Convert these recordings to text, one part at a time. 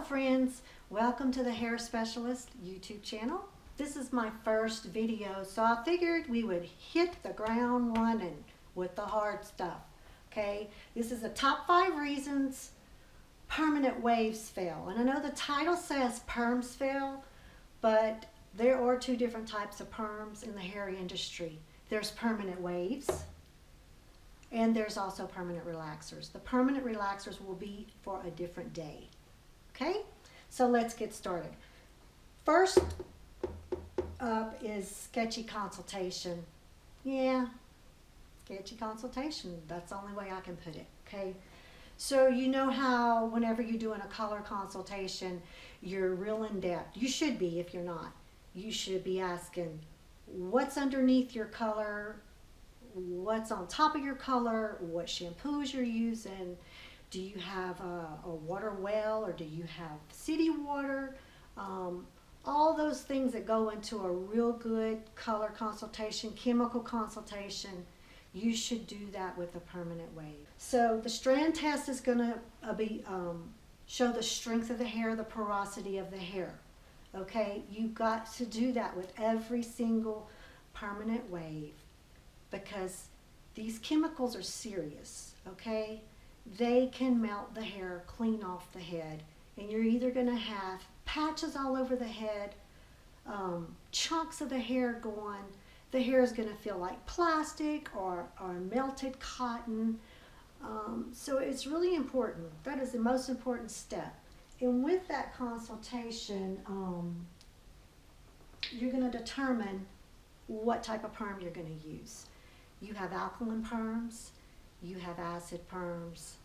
friends, welcome to the Hair Specialist YouTube channel. This is my first video, so I figured we would hit the ground running with the hard stuff. Okay, this is the top 5 reasons permanent waves fail. And I know the title says perms fail, but there are 2 different types of perms in the hair industry. There's permanent waves, and there's also permanent relaxers. The permanent relaxers will be for a different day. Okay, so let's get started. First up is sketchy consultation. Yeah, sketchy consultation. That's the only way I can put it. Okay, so you know how whenever you're doing a color consultation, you're real in depth. You should be. If you're not, you should be asking what's underneath your color, what's on top of your color, what shampoos you're using. Do you have a water well, or do you have city water? All those things that go into a real good color consultation, chemical consultation, you should do that with a permanent wave. So the strand test is going to be show the strength of the hair, the porosity of the hair. Okay, you've got to do that with every single permanent wave because these chemicals are serious. Okay, they can melt the hair clean off the head, and you're either going to have patches all over the head, chunks of the hair gone. The hair is going to feel like plastic or melted cotton. So it's really important. That is the most important step. And with that consultation, you're going to determine what type of perm you're going to use. You have alkaline perms, you have acid perms,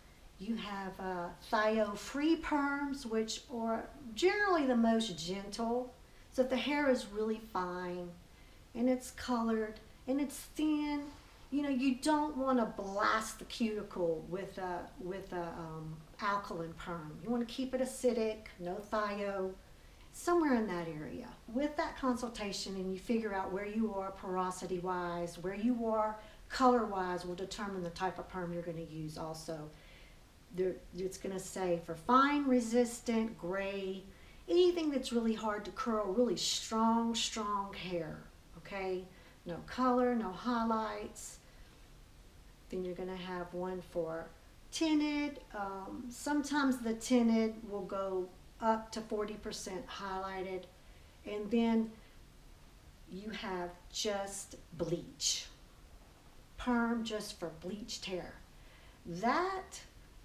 you have thio-free perms, which are generally the most gentle. So if the hair is really fine and it's colored and it's thin, you know, you don't want to blast the cuticle with a alkaline perm. You want to keep it acidic, no thio, somewhere in that area. With that consultation, and you figure out where you are porosity wise, where you are color wise, will determine the type of perm you're going to use. Also, it's going to say for fine, resistant, gray, anything that's really hard to curl, really strong hair. Okay, no color, no highlights. Then you're going to have one for tinted. Sometimes the tinted will go up to 40% highlighted. And then you have just bleach. Perm just for bleached hair. That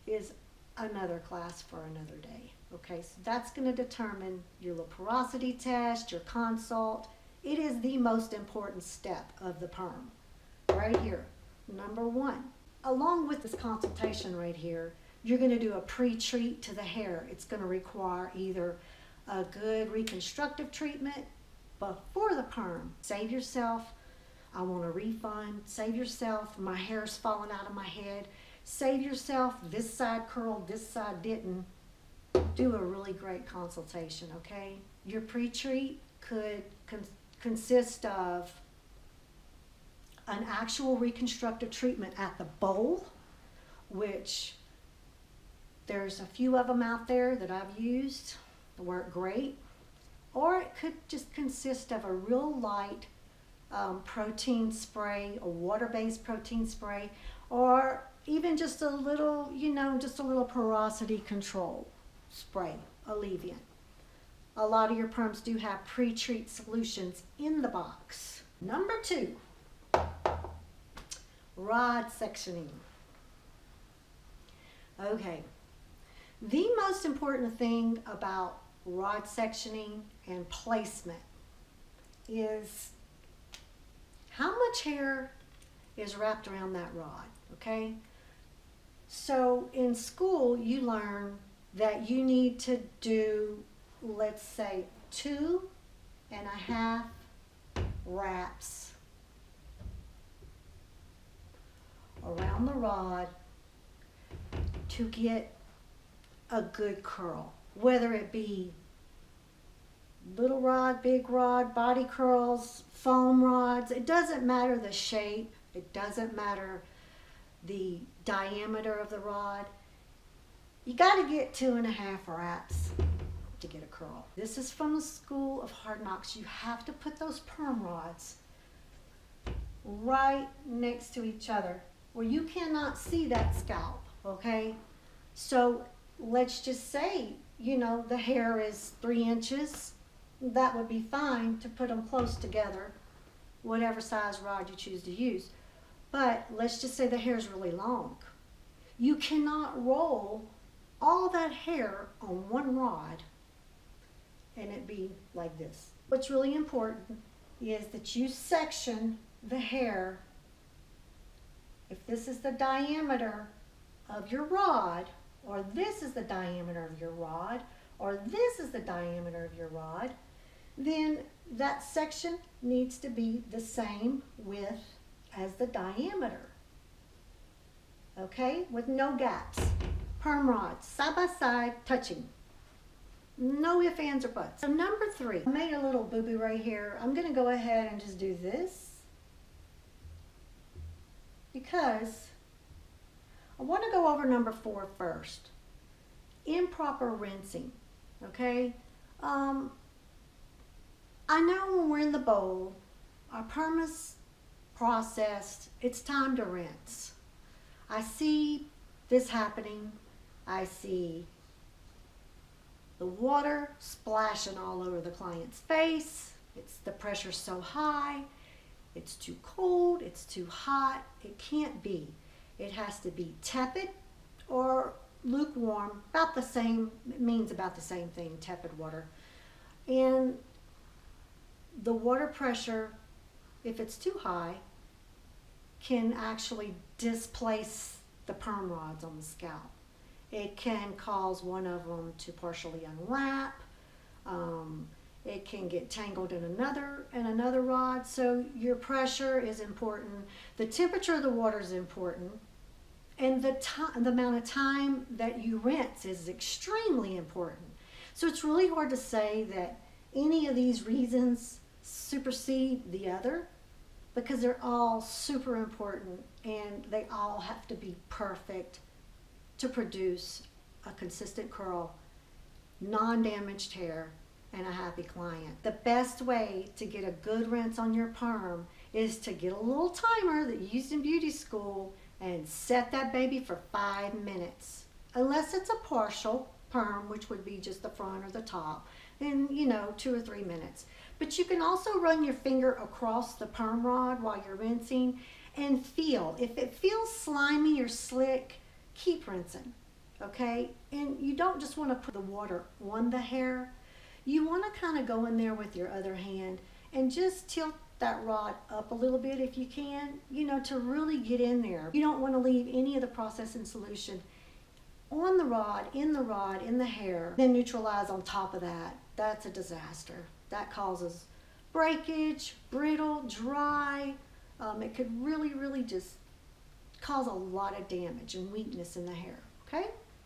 is another class for another day. Okay, so that's going to determine your little porosity test, your consult. It is the most important step of the perm right here. Number 1, along with this consultation right here, you're going to do a pre-treat to the hair. It's going to require either a good reconstructive treatment before the perm. Save yourself, I want a refund. Save yourself, my hair's falling out of my head. Save yourself, this side curled, this side didn't. Do a really great consultation, okay? Your pre-treat could consist of an actual reconstructive treatment at the bowl, which there's a few of them out there that I've used that work great. Or it could just consist of a real light protein spray, a water-based protein spray, or even just a little, you know, just a little porosity control spray, Alleviant. A lot of your perms do have pre-treat solutions in the box. Number 2, rod sectioning. Okay, the most important thing about rod sectioning and placement is how much hair is wrapped around that rod, okay? So in school, you learn that you need to do, let's say, 2.5 wraps around the rod to get a good curl, whether it be little rod, big rod, body curls, foam rods. It doesn't matter the shape, it doesn't matter the diameter of the rod. You got to get 2.5 wraps to get a curl. This is from the School of Hard Knocks. You have to put those perm rods right next to each other where you cannot see that scalp, okay? So let's just say, you know, the hair is 3 inches. That would be fine to put them close together, whatever size rod you choose to use. But let's just say the hair is really long. You cannot roll all that hair on one rod and it be like this. What's really important is that you section the hair. If this is the diameter of your rod, or this is the diameter of your rod, or this is the diameter of your rod, then that section needs to be the same width as the diameter. Okay, with no gaps. Perm rods, side by side, touching. No ifs, ands, or buts. So number 3, I made a little boo-boo right here. I'm gonna go ahead and just do this because I wanna go over number 4 first. Improper rinsing, okay? I know when we're in the bowl, our perm is processed, it's time to rinse. I see this happening. I see the water splashing all over the client's face. The pressure's so high. It's too cold. It's too hot. It can't be. It has to be tepid or lukewarm. About the same. It means about the same thing. Tepid water. And the water pressure, if it's too high, can actually displace the perm rods on the scalp. It can cause one of them to partially unwrap. It can get tangled in another rod. So your pressure is important. The temperature of the water is important. And the amount of time that you rinse is extremely important. So it's really hard to say that any of these reasons supersede the other, because they're all super important and they all have to be perfect to produce a consistent curl, non-damaged hair, and a happy client. The best way to get a good rinse on your perm is to get a little timer that you used in beauty school and set that baby for 5 minutes. Unless it's a partial perm, which would be just the front or the top, then 2 or 3 minutes. But you can also run your finger across the perm rod while you're rinsing and feel. If it feels slimy or slick, keep rinsing, okay? And you don't just want to put the water on the hair. You want to kind of go in there with your other hand and just tilt that rod up a little bit if you can, to really get in there. You don't want to leave any of the processing solution on the rod, in the hair, then neutralize on top of that. That's a disaster. That causes breakage, brittle, dry. It could really just cause a lot of damage and weakness in the hair, okay?